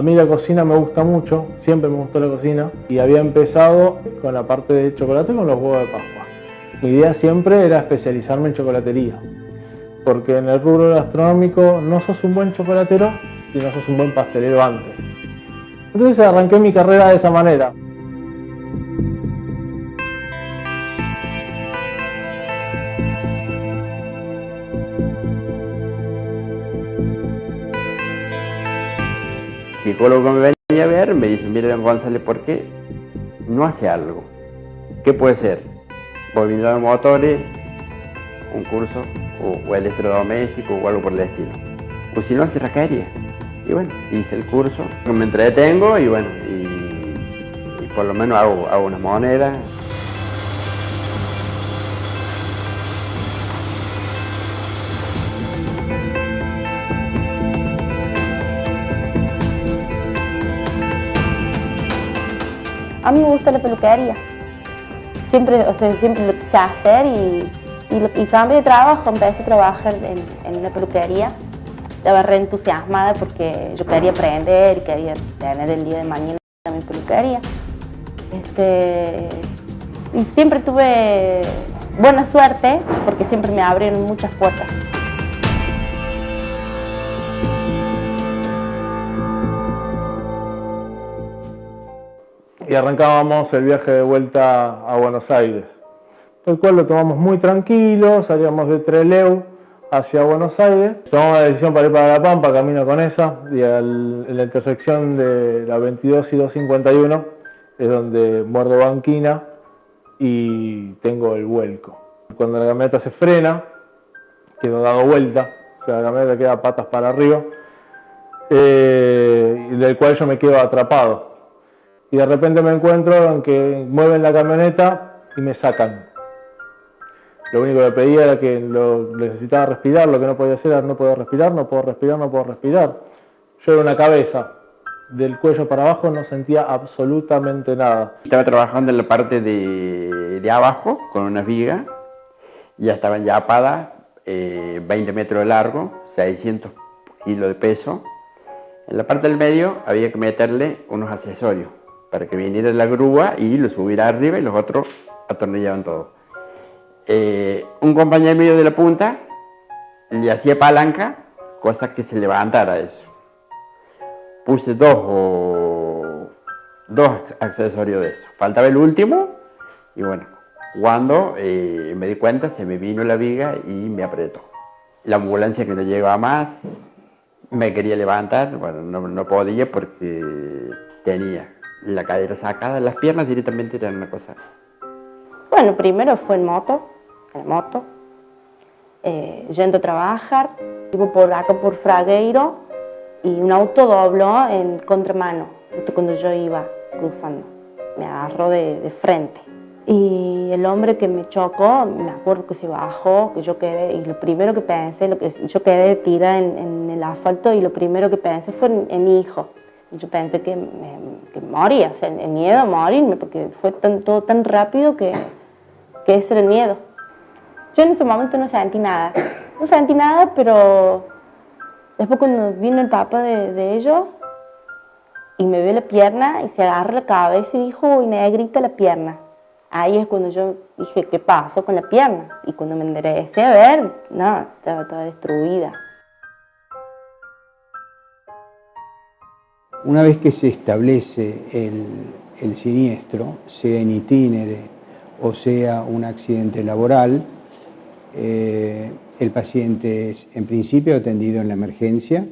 A mí la cocina me gusta mucho, siempre me gustó la cocina y había empezado con la parte de chocolate con los huevos de Pascua. Mi idea siempre era especializarme en chocolatería, porque en el rubro gastronómico no sos un buen chocolatero si no sos un buen pastelero antes. Entonces arranqué mi carrera de esa manera. El psicólogo que me venía a ver me dice, mire, don González, ¿por qué no hace algo? ¿Qué puede ser? Bobinado de motores, un curso, o electrodoméstico o algo por el estilo. O si no, hace raquería. Y bueno, hice el curso, me entretengo y bueno, y por lo menos hago unas monedas. A mí me gusta la peluquería. Siempre lo quise hacer y cambié de trabajo, empecé a trabajar en una peluquería. Estaba re entusiasmada porque yo quería aprender y quería tener el día de mañana mi peluquería. Y siempre tuve buena suerte porque siempre me abrieron muchas puertas. Y arrancábamos el viaje de vuelta a Buenos Aires, el cual lo tomamos muy tranquilo, salíamos de Trelew hacia Buenos Aires, tomamos la decisión para ir para La Pampa, camino con esa, y en la intersección de la 22 y 251 es donde muerdo banquina y tengo el vuelco. Cuando la camioneta se frena, quedo dado vuelta, o sea, la camioneta queda patas para arriba, y del cual yo me quedo atrapado. Y de repente me encuentro en que mueven la camioneta y me sacan. Lo único que pedía era que necesitaba respirar, lo que no podía hacer era no poder respirar, no puedo respirar, no puedo respirar. Yo era una cabeza, del cuello para abajo no sentía absolutamente nada. Estaba trabajando en la parte de abajo con unas vigas, ya estaban ya apadas, 20 metros de largo, 600 kilos de peso. En la parte del medio había que meterle unos accesorios para que viniera la grúa y lo subiera arriba y los otros atornillaban todo. Un compañero mío de la punta le hacía palanca, cosa que se levantara eso. Puse dos accesorios de eso. Faltaba el último y bueno, cuando me di cuenta se me vino la viga y me apretó. La ambulancia que no llegaba más, me quería levantar, bueno, no podía porque tenía la cadera sacada, las piernas directamente eran una cosa. Bueno, primero fue en moto, yendo a trabajar, iba por acá por Fragueiro y un auto dobló en contramano, justo cuando yo iba cruzando, me agarró de frente. Y el hombre que me chocó, me acuerdo que se bajó, que yo quedé, y lo primero que pensé, yo quedé tirada en el asfalto y lo primero que pensé fue en mi hijo. Yo pensé que moría, o sea, el miedo a morirme, porque fue todo tan rápido que ese era el miedo. Yo en ese momento no sentí nada, pero después cuando vino el papá de ellos y me vio la pierna y se agarra la cabeza y dijo, uy, negrita la pierna. Ahí es cuando yo dije, ¿qué pasó con la pierna? Y cuando me enderecé a ver, no, estaba toda destruida. Una vez que se establece el siniestro, sea en itinere o sea un accidente laboral, el paciente es en principio atendido en la emergencia.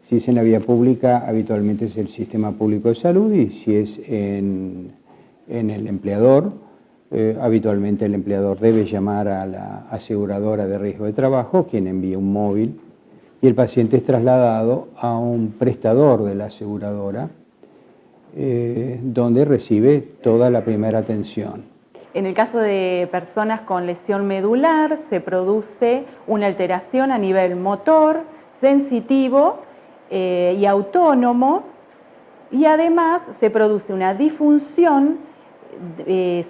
Si es en la vía pública, habitualmente es el sistema público de salud, y si es en el empleador, habitualmente el empleador debe llamar a la aseguradora de riesgo de trabajo, quien envía un móvil, y el paciente es trasladado a un prestador de la aseguradora, donde recibe toda la primera atención. En el caso de personas con lesión medular, se produce una alteración a nivel motor, sensitivo y autónomo, y además se produce una disfunción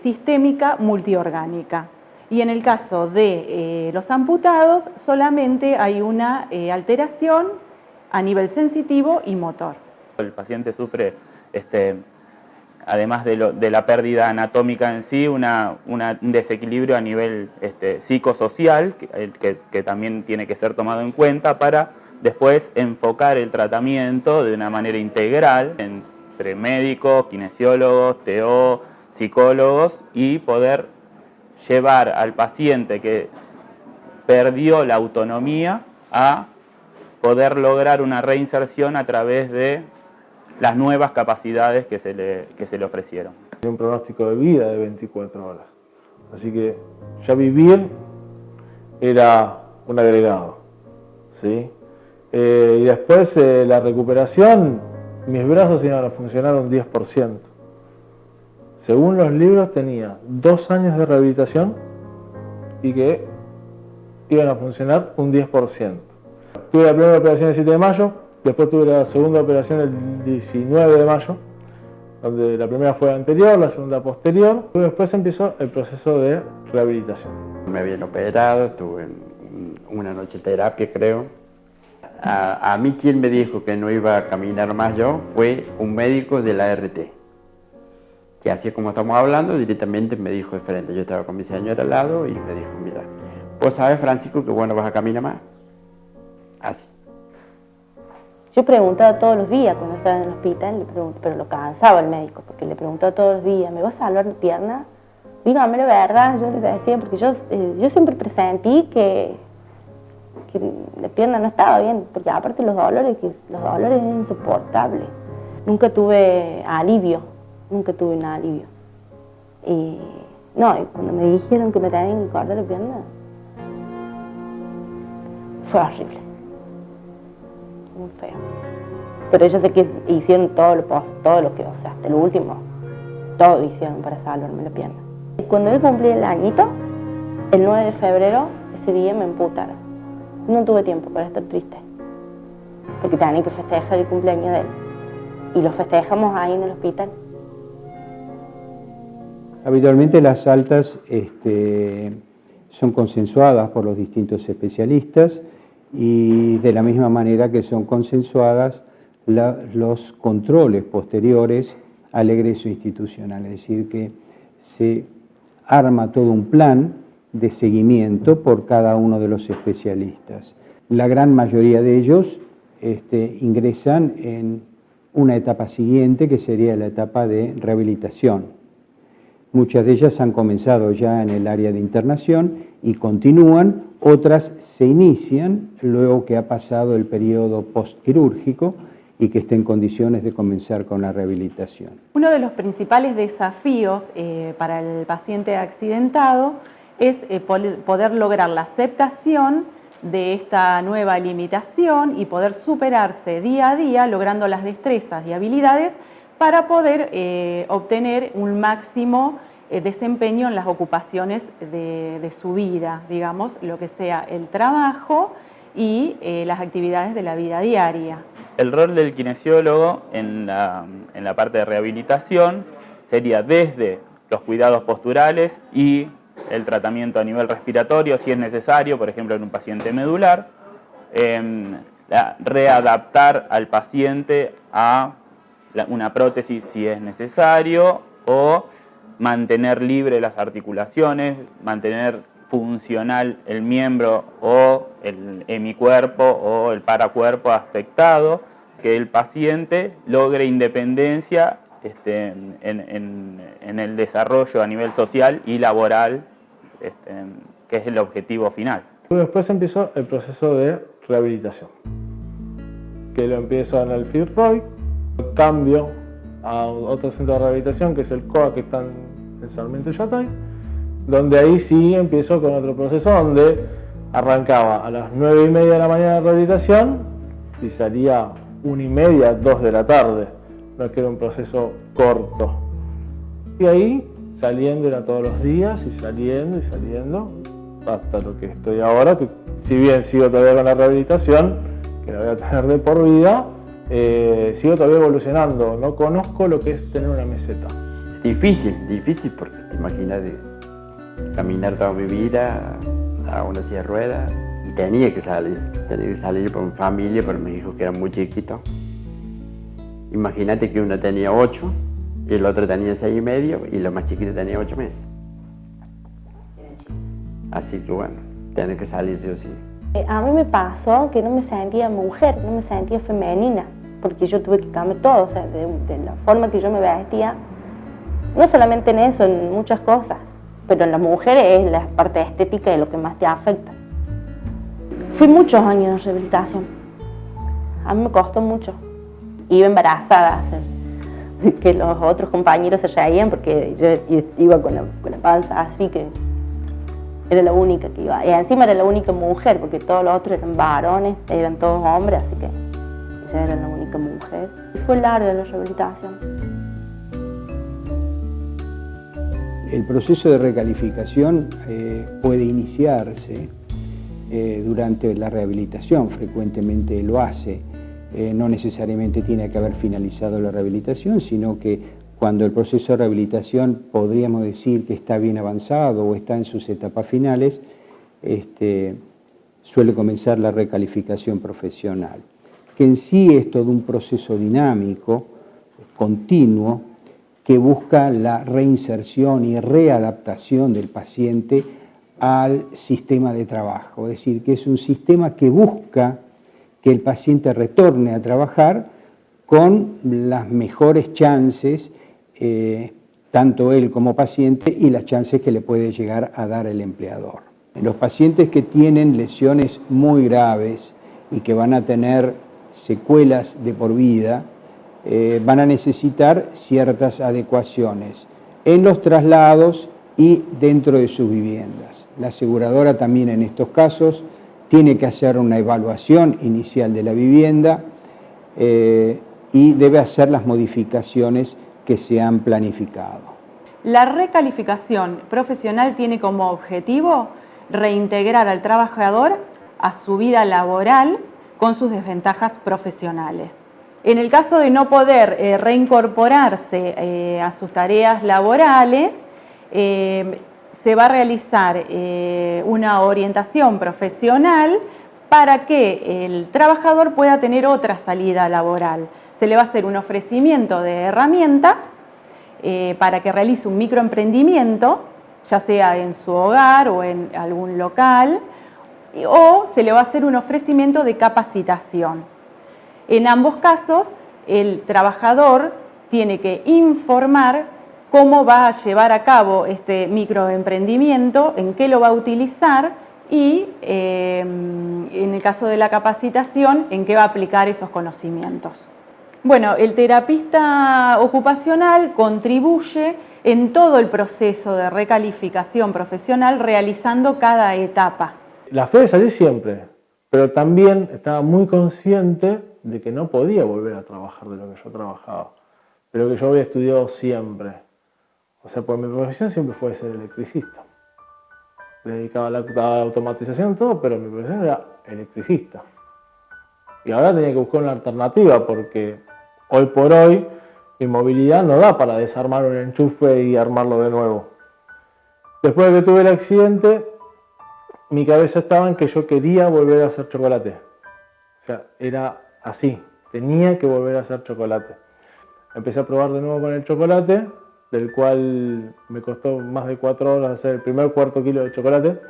sistémica multiorgánica. Y en el caso de los amputados, solamente hay una alteración a nivel sensitivo y motor. El paciente sufre, además de la pérdida anatómica en sí, un desequilibrio a nivel psicosocial, que también tiene que ser tomado en cuenta para después enfocar el tratamiento de una manera integral entre médicos, kinesiólogos, TO, psicólogos, y poder llevar al paciente que perdió la autonomía a poder lograr una reinserción a través de las nuevas capacidades que se le ofrecieron. Tiene un pronóstico de vida de 24 horas, así que ya vivir era un agregado, ¿sí? Y después la recuperación, mis brazos iban a funcionar un 10%. Según los libros tenía 2 años de rehabilitación y que iban a funcionar un 10%. Tuve la primera operación el 7 de mayo, después tuve la segunda operación el 19 de mayo, donde la primera fue anterior, la segunda posterior, y después empezó el proceso de rehabilitación. Me habían operado, estuve una noche de terapia, creo. A mí quien me dijo que no iba a caminar más yo fue un médico de la RT, que así como estamos hablando, directamente me dijo de frente. Yo estaba con mi señora al lado y me dijo, mira, vos sabes, Francisco, que bueno, vas a caminar más. Así. Yo preguntaba todos los días cuando estaba en el hospital, pero lo cansaba el médico, porque le preguntaba todos los días, ¿me vas a salvar la pierna? Dígame la verdad, yo le decía, porque yo siempre presentí que la pierna no estaba bien, porque aparte los dolores eran insoportables. Nunca tuve alivio, nunca tuve un alivio. Y cuando me dijeron que me tenían que cortar la pierna, fue horrible. Muy feo. Pero yo sé que hicieron todo lo que, o sea, hasta lo último, todo hicieron para salvarme la pierna. Cuando él cumplí el añito, el 9 de febrero, ese día me amputaron. No tuve tiempo para estar triste, porque tenía que festejar el cumpleaños de él. Y lo festejamos ahí en el hospital. Habitualmente las altas son consensuadas por los distintos especialistas y de la misma manera que son consensuadas los controles posteriores al egreso institucional, es decir, que se arma todo un plan de seguimiento por cada uno de los especialistas. La gran mayoría de ellos ingresan en una etapa siguiente, que sería la etapa de rehabilitación. Muchas de ellas han comenzado ya en el área de internación y continúan, otras se inician luego que ha pasado el periodo postquirúrgico y que esté en condiciones de comenzar con la rehabilitación. Uno de los principales desafíos para el paciente accidentado es poder lograr la aceptación de esta nueva limitación y poder superarse día a día, logrando las destrezas y habilidades para poder obtener un máximo desempeño en las ocupaciones de su vida, digamos, lo que sea el trabajo y las actividades de la vida diaria. El rol del kinesiólogo en la parte de rehabilitación sería desde los cuidados posturales y el tratamiento a nivel respiratorio, si es necesario, por ejemplo en un paciente medular, readaptar al paciente a una prótesis si es necesario, o mantener libre las articulaciones, mantener funcional el miembro o el hemicuerpo o el paracuerpo afectado, que el paciente logre independencia en el desarrollo a nivel social y laboral, que es el objetivo final. Después empezó el proceso de rehabilitación, que lo empiezo en el Fitzroy, cambio a otro centro de rehabilitación que es el COA, que está en Sarmiento y Yatay, donde ahí sí empiezo con otro proceso donde arrancaba a las 9:30 de la mañana de rehabilitación y salía 1:30, 2 de la tarde, no es que era un proceso corto. Y ahí saliendo era todos los días y saliendo hasta lo que estoy ahora, que si bien sigo todavía con la rehabilitación, que la voy a tener de por vida, sigo todavía evolucionando, no conozco lo que es tener una meseta. Difícil porque te imaginas de caminar toda mi vida a una silla de ruedas y tenía que salir por mi familia, por mis hijos que eran muy chiquitos. Imagínate que uno tenía 8, y el otro tenía 6,5 y lo más chiquito tenía 8 meses. Así que bueno, tiene que salir sí o sí. A mí me pasó que no me sentía mujer, no me sentía femenina, porque yo tuve que cambiar todo, o sea, de la forma que yo me vestía, no solamente en eso, en muchas cosas, pero en las mujeres es la parte estética de lo que más te afecta. Fui muchos años en rehabilitación, a mí me costó mucho, iba embarazada, que los otros compañeros se reían porque yo iba con la panza así, que era la única que iba, y encima era la única mujer, porque todos los otros eran varones, eran todos hombres, así que yo era la única mujer. Y fue larga la rehabilitación. El proceso de recalificación puede iniciarse durante la rehabilitación, frecuentemente lo hace. No necesariamente tiene que haber finalizado la rehabilitación, sino que cuando el proceso de rehabilitación podríamos decir que está bien avanzado o está en sus etapas finales, suele comenzar la recalificación profesional, que en sí es todo un proceso dinámico, continuo, que busca la reinserción y readaptación del paciente al sistema de trabajo, es decir, que es un sistema que busca que el paciente retorne a trabajar con las mejores chances, tanto él como paciente, y las chances que le puede llegar a dar el empleador. Los pacientes que tienen lesiones muy graves y que van a tener secuelas de por vida, van a necesitar ciertas adecuaciones en los traslados y dentro de sus viviendas. La aseguradora también en estos casos tiene que hacer una evaluación inicial de la vivienda y debe hacer las modificaciones que se han planificado. La recalificación profesional tiene como objetivo reintegrar al trabajador a su vida laboral con sus desventajas profesionales. En el caso de no poder reincorporarse a sus tareas laborales, se va a realizar una orientación profesional para que el trabajador pueda tener otra salida laboral. Se le va a hacer un ofrecimiento de herramientas para que realice un microemprendimiento, ya sea en su hogar o en algún local, o se le va a hacer un ofrecimiento de capacitación. En ambos casos, el trabajador tiene que informar cómo va a llevar a cabo este microemprendimiento, en qué lo va a utilizar y, en el caso de la capacitación, en qué va a aplicar esos conocimientos. Bueno, el terapista ocupacional contribuye en todo el proceso de recalificación profesional realizando cada etapa. La fe de salir siempre, pero también estaba muy consciente de que no podía volver a trabajar de lo que yo trabajaba, de lo que yo había estudiado siempre. O sea, pues mi profesión siempre fue ser electricista. Me dedicaba a la automatización, todo, pero mi profesión era electricista. Y ahora tenía que buscar una alternativa porque hoy por hoy mi movilidad no da para desarmar un enchufe y armarlo de nuevo. Después de que tuve el accidente, mi cabeza estaba en que yo quería volver a hacer chocolate. O sea, era así, tenía que volver a hacer chocolate. Empecé a probar de nuevo con el chocolate, del cual me costó más de 4 horas hacer el primer cuarto kilo de chocolate,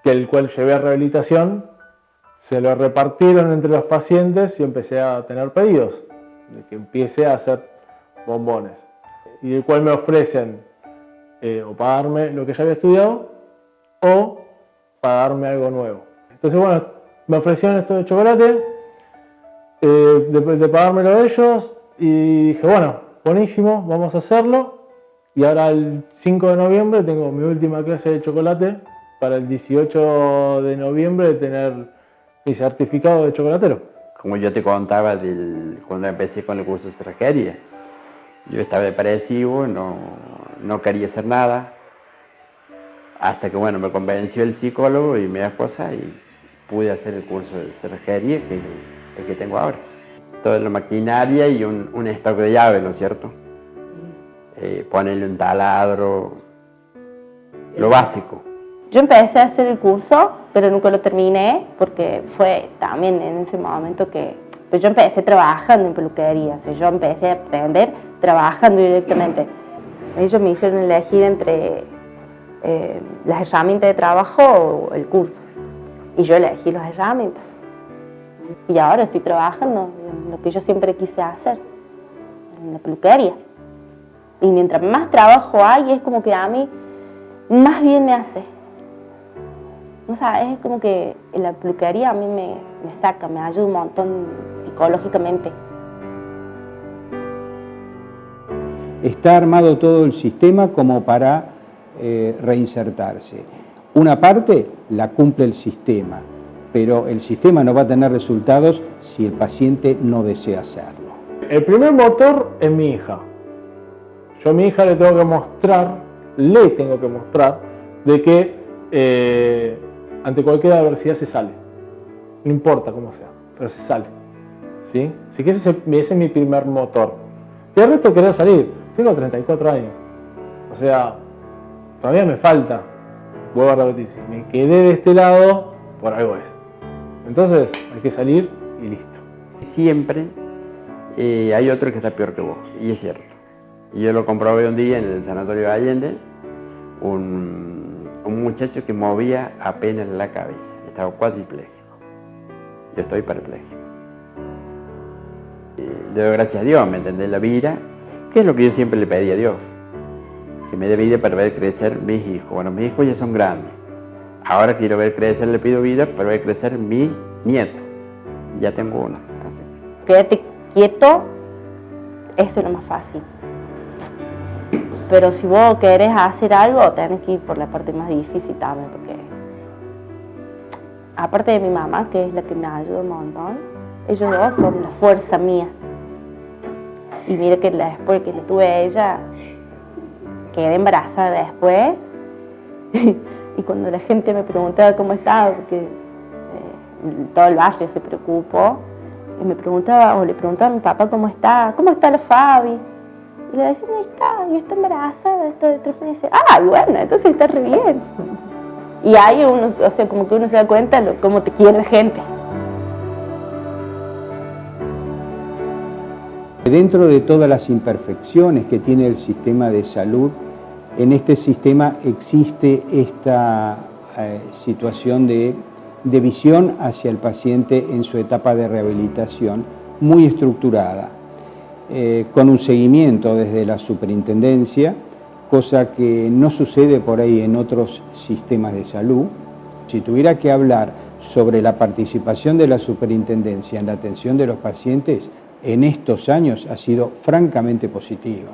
que el cual llevé a rehabilitación, se lo repartieron entre los pacientes y empecé a tener pedidos de que empiece a hacer bombones, y del cual me ofrecen o pagarme lo que ya había estudiado o pagarme algo nuevo. Entonces bueno, me ofrecieron esto de chocolate, de pagármelo a ellos, y dije bueno, buenísimo, vamos a hacerlo. Y ahora el 5 de noviembre tengo mi última clase de chocolate para el 18 de noviembre tener mi certificado de chocolatero. Como yo te contaba cuando empecé con el curso de cerrajería, yo estaba depresivo, no quería hacer nada, hasta que bueno, me convenció el psicólogo y mi esposa y pude hacer el curso de cerrajería, que es el que tengo ahora. Toda la maquinaria y un stock de llaves, ¿no es cierto? Ponerle un taladro, lo básico. Yo empecé a hacer el curso, pero nunca lo terminé porque fue también en ese momento que Pero yo empecé trabajando en peluquería, o sea, yo empecé a aprender trabajando directamente. Ellos me hicieron elegir entre las herramientas de trabajo o el curso. Y yo elegí las herramientas. Y ahora estoy trabajando en lo que yo siempre quise hacer, en la peluquería. Y mientras más trabajo hay, es como que a mí más bien me hace. O sea, es como que la peluquería a mí me saca, me ayuda un montón psicológicamente. Está armado todo el sistema como para reinsertarse. Una parte la cumple el sistema, pero el sistema no va a tener resultados si el paciente no desea hacerlo. El primer motor es mi hija. Yo a mi hija le tengo que mostrar de que ante cualquier adversidad se sale. No importa cómo sea, pero se sale. ¿Sí? Así que ese es mi primer motor. Y el resto querer salir. Tengo 34 años. O sea, todavía me falta. Vuelvo a repetir, si me quedé de este lado, por algo es. Entonces, hay que salir y listo. Siempre hay otro que está peor que vos, y es cierto. Y yo lo comprobé un día en el Sanatorio de Allende, un muchacho que movía apenas la cabeza, estaba cuadripléjico. Yo estoy parapléjico. Le doy gracias a Dios, ¿me entendés? La vida, que es lo que yo siempre le pedí a Dios, que me dé vida para ver crecer mis hijos. Bueno, mis hijos ya son grandes. Ahora quiero ver crecer, le pido vida para ver crecer mis nietos. Ya tengo uno. Así. Quédate quieto, eso es lo más fácil. Pero si vos querés hacer algo, tenés que ir por la parte más difícil también, porque aparte de mi mamá, que es la que me ayuda un montón, ellos dos son la fuerza mía. Y mira que después que le tuve a ella, quedé embarazada después. Y cuando la gente me preguntaba cómo estaba, porque todo el barrio se preocupó, y me preguntaba, o le preguntaba a mi papá cómo está la Fabi. Y le decía, y está embarazada, esto de 3 meses. Ah, bueno, entonces está re bien. Y ahí uno, o sea, como que uno se da cuenta de cómo te quiere la gente. Dentro de todas las imperfecciones que tiene el sistema de salud, en este sistema existe esta situación de visión hacia el paciente en su etapa de rehabilitación muy estructurada, con un seguimiento desde la superintendencia, cosa que no sucede por ahí en otros sistemas de salud. Si tuviera que hablar sobre la participación de la superintendencia en la atención de los pacientes, en estos años ha sido francamente positiva.